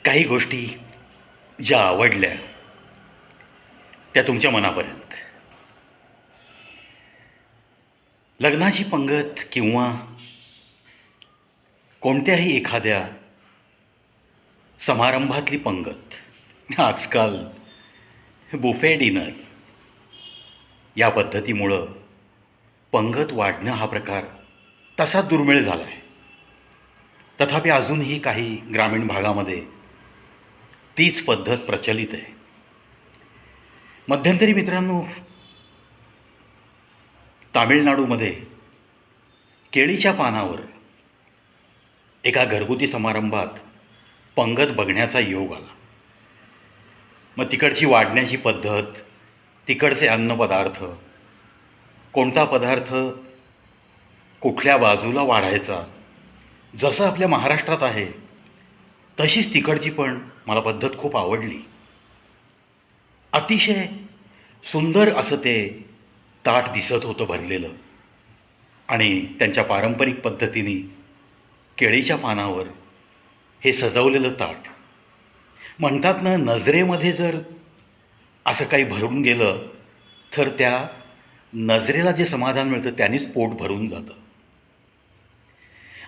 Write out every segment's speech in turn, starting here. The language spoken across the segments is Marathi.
काही गोष्टी ज्या आवडल्या त्या तुमच्या मनापर्यंत. लग्नाची पंगत किंवा कोणत्याही एखाद्या समारंभातली पंगत, आजकाल बुफे डिनर या पद्धतीमुळं पंगत वाढणं हा प्रकार तसा दुर्मिळ झाला आहे. तथापि अजूनही काही ग्रामीण भागामध्ये तीच पद्धत प्रचलित आहे. मध्यंतरी मित्रांनो, तामिळनाडूमध्ये केळीच्या पानावर एका घरगुती समारंभात पंगत बघण्याचा योग आला. मग तिकडची वाढण्याची पद्धत, तिकडचे अन्नपदार्थ, कोणता पदार्थ कुठल्या बाजूला वाढायचा, जसं आपल्या महाराष्ट्रात आहे तशीच तिकडची पण मला पद्धत खूप आवडली. अतिशय सुंदर असं ते ताट दिसत होतं भरलेलं, आणि त्यांच्या पारंपरिक पद्धतीने केळीच्या पानावर हे सजवलेलं ताट. म्हणतात ना, नजरेमध्ये जर असं काही भरून गेलं तर त्या नजरेला जे समाधान मिळतं त्यानेच पोट भरून जातं.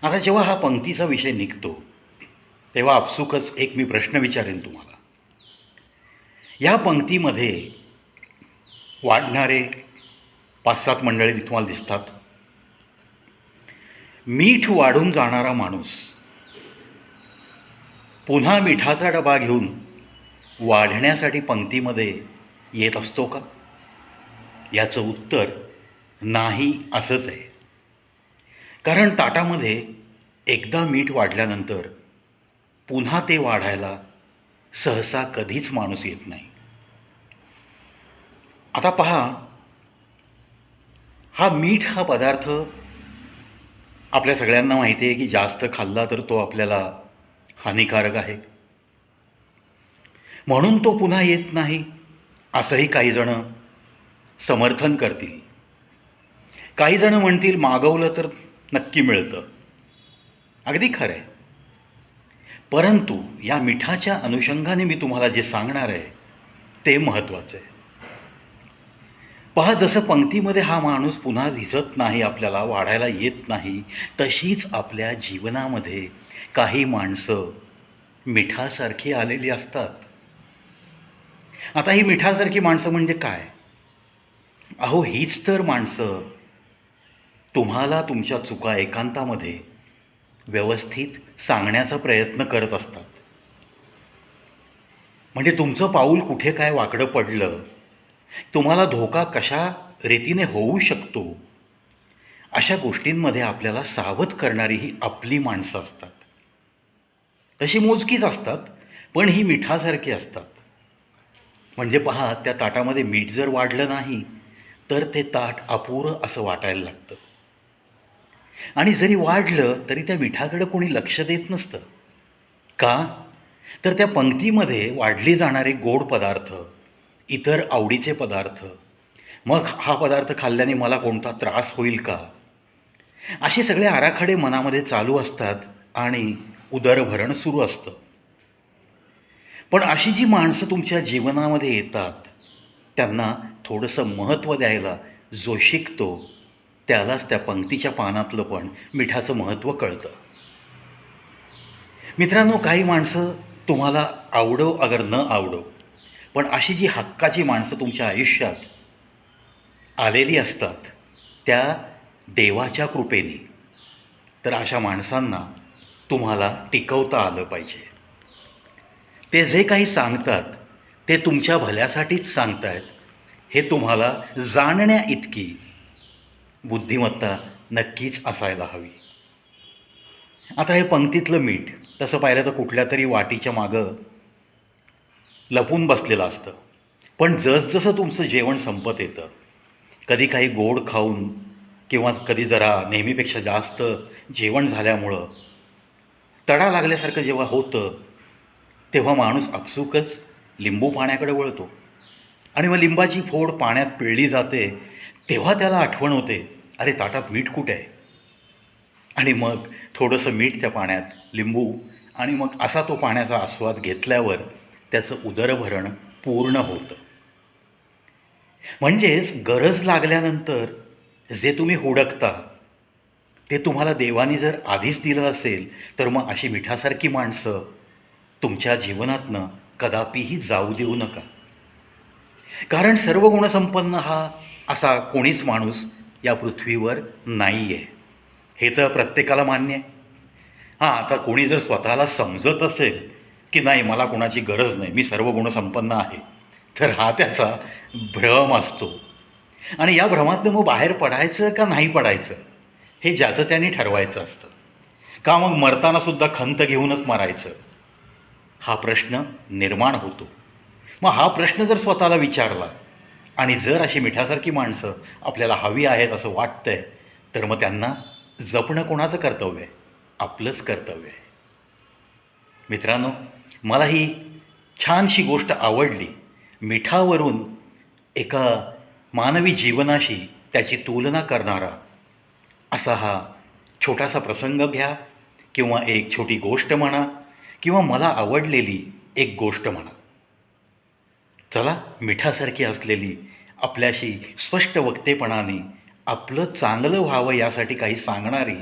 आता जेव्हा हा पंक्तीचा विषय निघतो तेव्हा आपसुकच एक मी प्रश्न विचारेन तुम्हाला. या पंक्तीमध्ये वाढणारे 5-7 मंडळी तुम्हाला दिसतात. मीठ वाढून जाणारा माणूस पुन्हा मिठाचा डबा घेऊन वाढण्यासाठी पंक्तीमध्ये येत असतो का? याचं उत्तर नाही असंच आहे. कारण ताटामध्ये एकदा मीठ वाढल्यानंतर पुन्हा ते वाढायला सहसा कधीच माणूस येत नाही. आता पहा, हा मीठ हा पदार्थ आपल्या सगळ्यांना माहिती आहे की जास्त खाल्ला तर तो आपल्याला हानिकारक आहे, म्हणून तो पुन्हा येत नाही असंही काही जण समर्थन करतील. काही जण म्हणतील मागवलं तर नक्की मिळतं. अगदी खरं आहे. परंतु या मिठाच्या अनुषंगाने मी तुम्हाला जे सांगणार आहे ते महत्त्वाचं आहे. पहा, जसं पंक्तीमध्ये हा माणूस पुन्हा दिसत नाही, आपल्याला वाढायला येत नाही, तशीच आपल्या जीवनामध्ये काही माणसं मिठासारखी आलेली असतात. आता ही मिठासारखी माणसं म्हणजे काय? अहो, हीच तर माणसं तुम्हाला तुमच्या चुका एकांतामध्ये व्यवस्थित सांगण्याचा प्रयत्न करत असतात. म्हणजे तुमचं पाऊल कुठे काय वाकडं पडलं, तुम्हाला धोका कशा रीतीने होऊ शकतो, अशा गोष्टींमध्ये आपल्याला सावध करणारी ही आपली माणसं असतात. तशी मोजकीच असतात, पण ही मिठासारखी असतात. म्हणजे पहा, त्या ताटामध्ये मीठ जर वाढलं नाही तर ते ताट अपुरं असं वाटायला लागतं. आणि जरी वाढलं तरी त्या मिठाकडे कोणी लक्ष देत नसतं. का? तर त्या पंक्तीमध्ये वाढली जाणारे गोड पदार्थ, इतर आवडीचे पदार्थ, मग हा पदार्थ खाल्ल्याने मला कोणता त्रास होईल का, असे सगळे आराखडे मनामध्ये चालू असतात आणि उदरभरण सुरू असतं. पण अशी जी माणसं तुमच्या जीवनामध्ये येतात त्यांना थोडंसं महत्त्व द्यायला जो शिकतो त्यालाच त्या पंक्तीच्या पानातलं पण मिठाचं महत्त्व कळतं. मित्रांनो, काही माणसं तुम्हाला आवडो अगर न आवडो, पण अशी जी हक्काची माणसं तुमच्या आयुष्यात आलेली असतात त्या देवाच्या कृपेने, तर अशा माणसांना तुम्हाला टिकवता आलं पाहिजे. ते जे काही सांगतात ते तुमच्या भल्यासाठीच सांगतायत हे तुम्हाला जाणण्या इतकी बुद्धिमत्ता नक्कीच असायला हवी. आता हे पंक्तीतलं मीठ तसं पाहिलं तर कुठल्या तरी वाटीच्या मागं लपून बसलेलं असतं. पण जसजसं तुमचं जेवण संपत येतं, कधी काही गोड खाऊन किंवा कधी जरा नेहमीपेक्षा जास्त जेवण झाल्यामुळं तडा लागल्यासारखं जेव्हा होतं तेव्हा माणूस आपसुकच लिंबू पाण्याकडे वळतो. आणि मग लिंबाची फोड पाण्यात पिळली जाते तेव्हा त्याला आठवण होते, अरे ताटात मीठ कुठे आहे? आणि मग थोडंसं मीठ त्या पाण्यात, लिंबू आणि मग असा तो पाण्याचा आस्वाद घेतल्यावर त्याचं उदरभरण पूर्ण होतं. म्हणजेच गरज लागल्यानंतर जे तुम्ही हुडकता ते तुम्हाला देवाने जर आधीच दिलं असेल, तर मग अशी मिठासारखी माणसं तुमच्या जीवनातनं कदापिही जाऊ देऊ नका. कारण सर्व गुणसंपन्न हा असा कोणीच माणूस या पृथ्वीवर नाही आहे, हे तर प्रत्येकाला मान्य आहे. हां, आता कोणी जर स्वतःला समजत असेल की नाही मला कोणाची गरज नाही, मी सर्व गुणसंपन्न आहे, तर हा त्याचा भ्रम असतो. आणि या भ्रमातनं मग बाहेर पडायचं का नाही पडायचं हे ज्याचं त्यांनी ठरवायचं असतं. का मग मरतानासुद्धा खंत घेऊनच मरायचं, हा प्रश्न निर्माण होतो. मग हा प्रश्न जर स्वतःला विचारला आणि जर अशी मिठासारखी माणसं आपल्याला हवी आहेत असं वाटतंय, तर मग त्यांना जपणं कोणाचं कर्तव्य आहे? आपलंच कर्तव्य आहे. मित्रांनो, मला ही छानशी गोष्ट आवडली. मिठावरून एका मानवी जीवनाशी त्याची तुलना करणारा असा हा छोटासा प्रसंग घ्या, किंवा एक छोटी गोष्ट म्हणा, किंवा मला आवडलेली एक गोष्ट म्हणा. चला, मिठासारखी असलेली, आपल्याशी स्पष्ट वक्तेपणाने आपलं चांगलं व्हावं यासाठी काही सांगणारी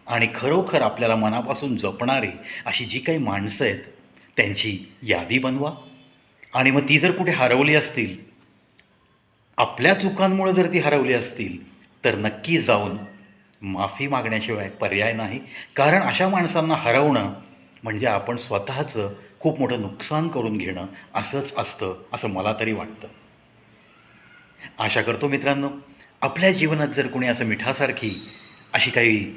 आणि खरोखर आपल्याला मनापासून जपणारी अशी जी काही माणसं आहेत त्यांची यादी बनवा. आणि मग ती जर कुठे हरवली असतील, आपल्या चुकांमुळे जर ती हरवली असतील, तर नक्की जाऊन माफी मागण्याशिवाय पर्याय नाही. कारण अशा माणसांना हरवणं म्हणजे आपण स्वतःचं खूप मोठं नुकसान करून घेणं असंच असतं, असं मला तरी वाटतं. आशा करतो मित्रांनो, आपल्या जीवनात जर कोणी असं मिठासारखी अशी काही,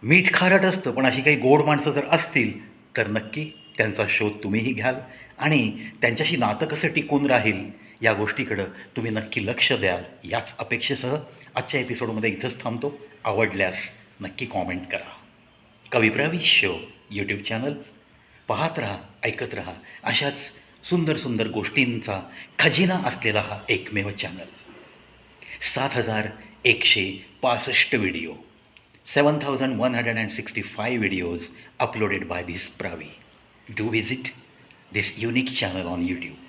मीठ खारट असतं पण अशी काही गोड माणसं जर असतील, तर नक्की त्यांचा शोध तुम्हीही घ्याल आणि त्यांच्याशी नातं कसं टिकून राहील या गोष्टीकडं तुम्ही नक्की लक्ष द्याल. याच अपेक्षेसह आजच्या एपिसोडमध्ये इथंच थांबतो. आवडल्यास नक्की कॉमेंट करा. कविप्रवी शो यूट्यूब चॅनल पाहत राहा, ऐकत राहा. अशाच सुंदर सुंदर गोष्टींचा खजिना असलेला हा एकमेव channel. 7,165 video, 7,165 videos uploaded by this Pravi. Do visit this unique channel on YouTube.